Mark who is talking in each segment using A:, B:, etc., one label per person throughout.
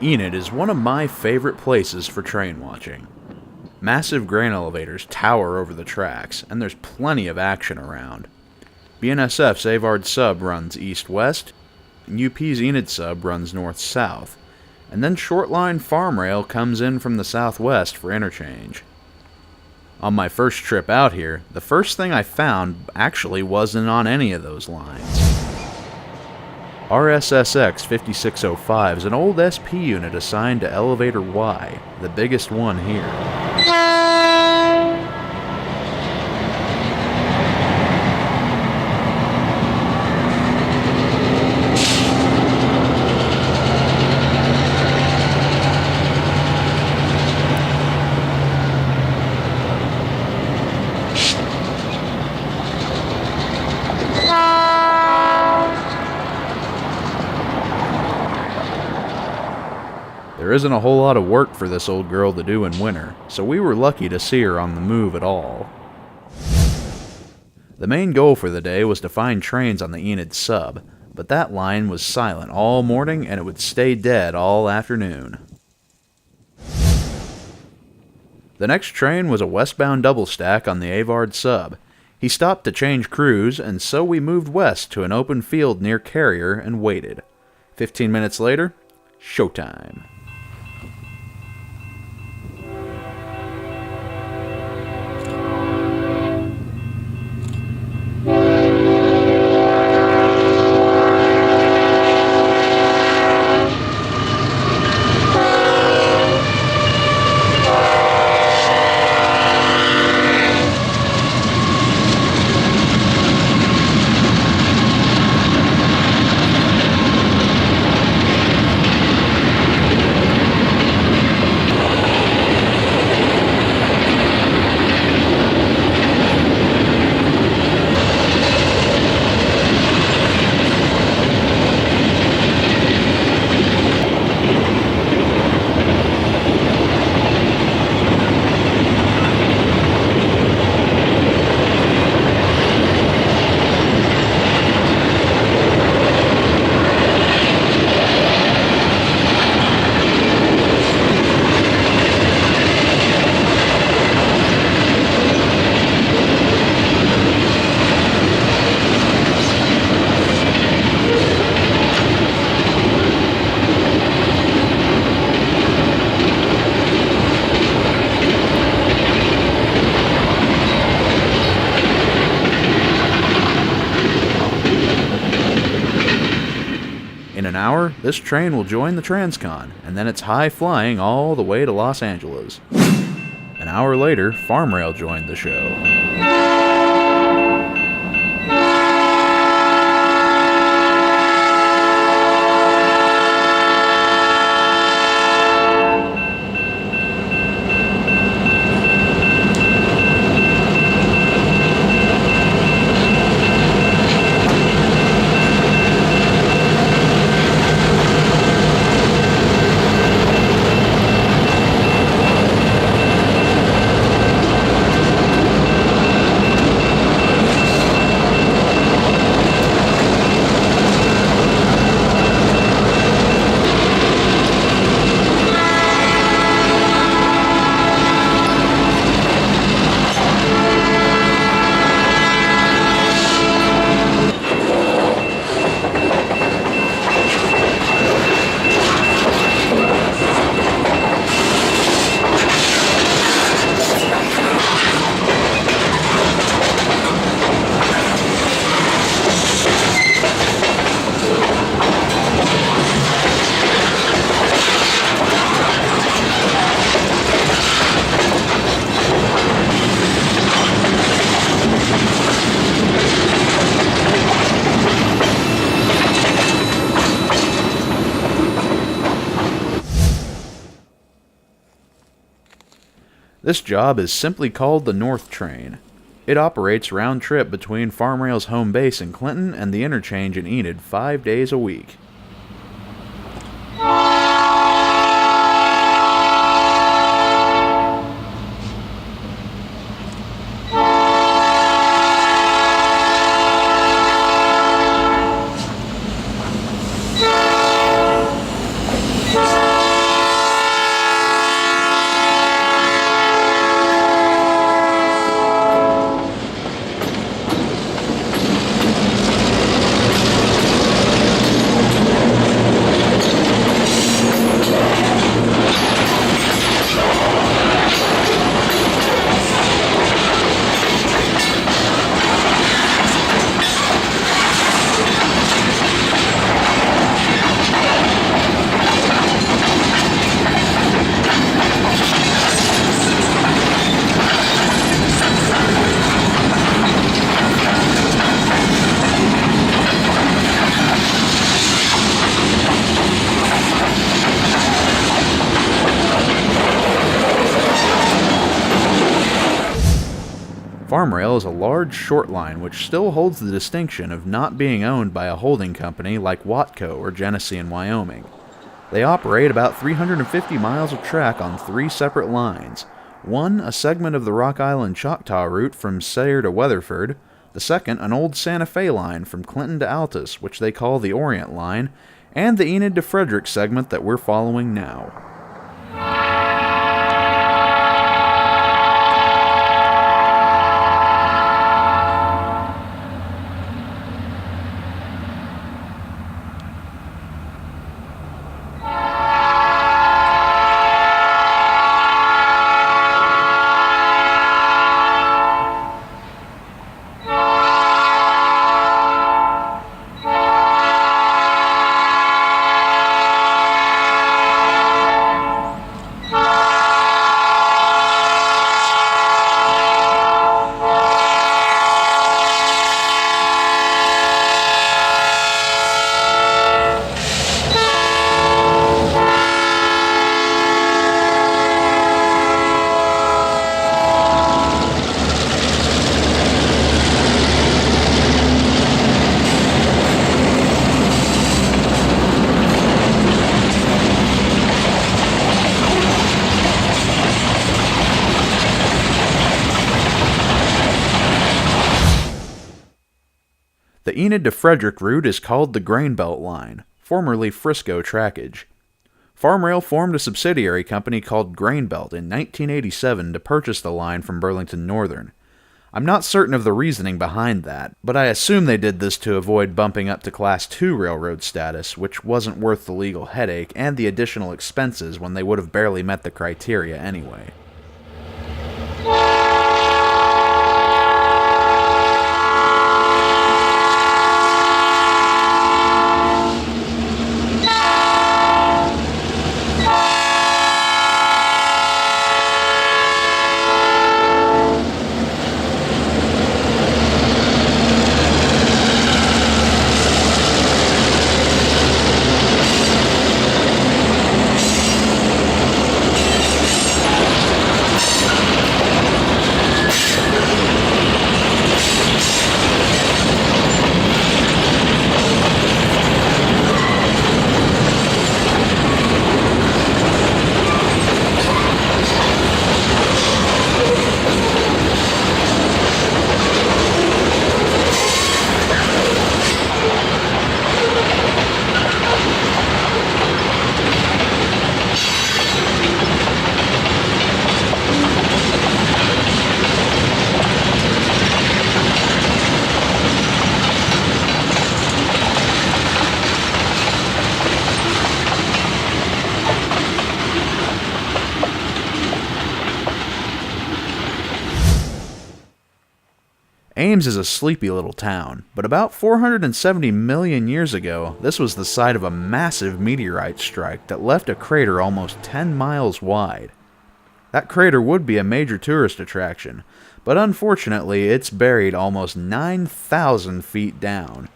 A: Enid is one of my favorite places for train watching. Massive grain elevators tower over the tracks, and there's plenty of action around. BNSF's Avard sub runs east-west, and UP's Enid sub runs north-south, and then short-line Farmrail comes in from the southwest for interchange. On my first trip out here, the first thing I found actually wasn't on any of those lines. RSSX 5605 is an old SP unit assigned to Elevator Y, the biggest one here. There isn't a whole lot of work for this old girl to do in winter, so we were lucky to see her on the move at all. The main goal for the day was to find trains on the Enid sub, but that line was silent all morning and it would stay dead all afternoon. The next train was a westbound double stack on the Avard sub. He stopped to change crews, and so we moved west to an open field near Carrier and waited. 15 minutes later, showtime. In an hour, this train will join the Transcon, and then it's high-flying all the way to Los Angeles. An hour later, Farmrail joined the show. This job is simply called the North Train. It operates round trip between Farmrail's home base in Clinton and the interchange in Enid 5 days a week. Farmrail is a large short line which still holds the distinction of not being owned by a holding company like Watco or Genesee in Wyoming. They operate about 350 miles of track on 3 separate lines. One, a segment of the Rock Island Choctaw route from Sayre to Weatherford. The second, an old Santa Fe line from Clinton to Altus, which they call the Orient Line. And the Enid to Frederick segment that we're following now. The Enid to Frederick route is called the Grain Belt Line, formerly Frisco Trackage. Farmrail formed a subsidiary company called Grain Belt in 1987 to purchase the line from Burlington Northern. I'm not certain of the reasoning behind that, but I assume they did this to avoid bumping up to Class II railroad status, which wasn't worth the legal headache and the additional expenses when they would have barely met the criteria anyway. Ames is a sleepy little town, but about 470 million years ago, this was the site of a massive meteorite strike that left a crater almost 10 miles wide. That crater would be a major tourist attraction, but unfortunately it's buried almost 9,000 feet down.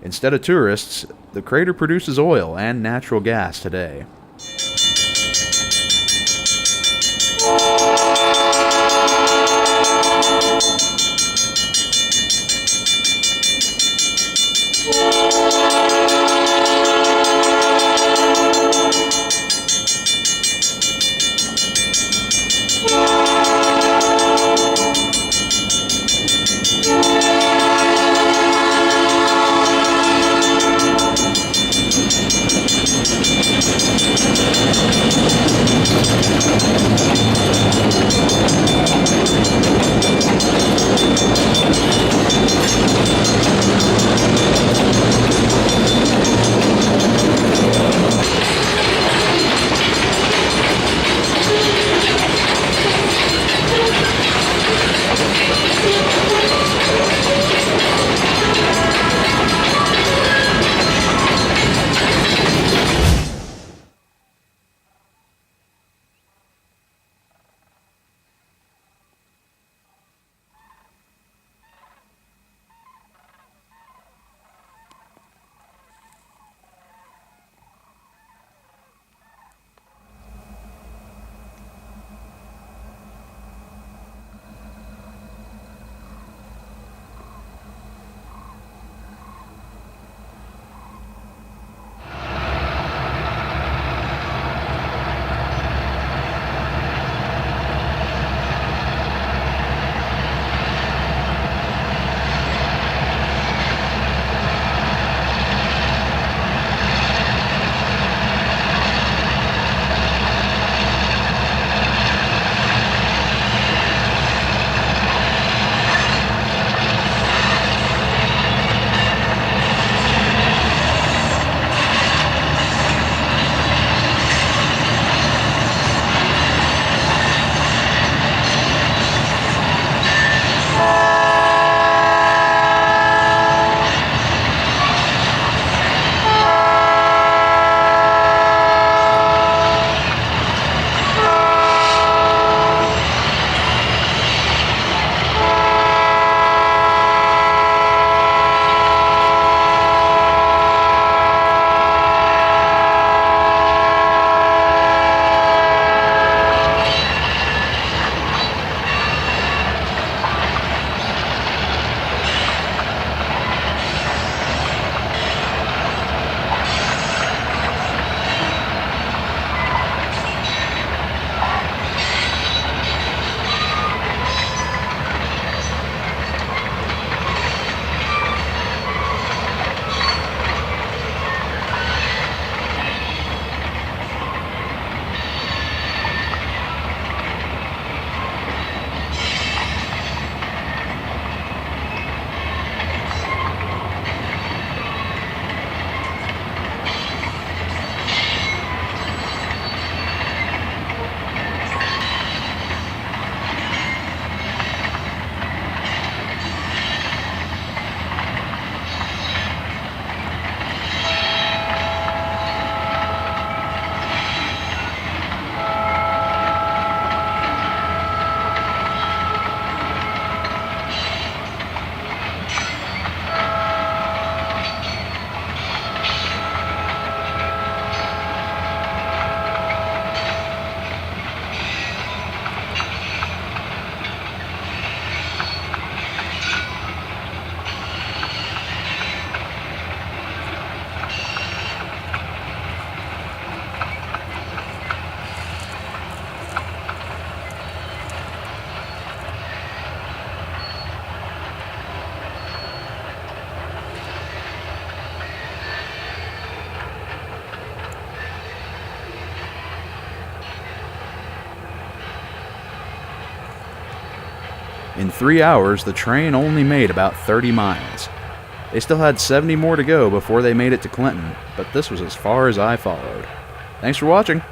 A: Instead of tourists, the crater produces oil and natural gas today. In 3 hours, the train only made about 30 miles. They still had 70 more to go before they made it to Clinton, but this was as far as I followed. Thanks for watching.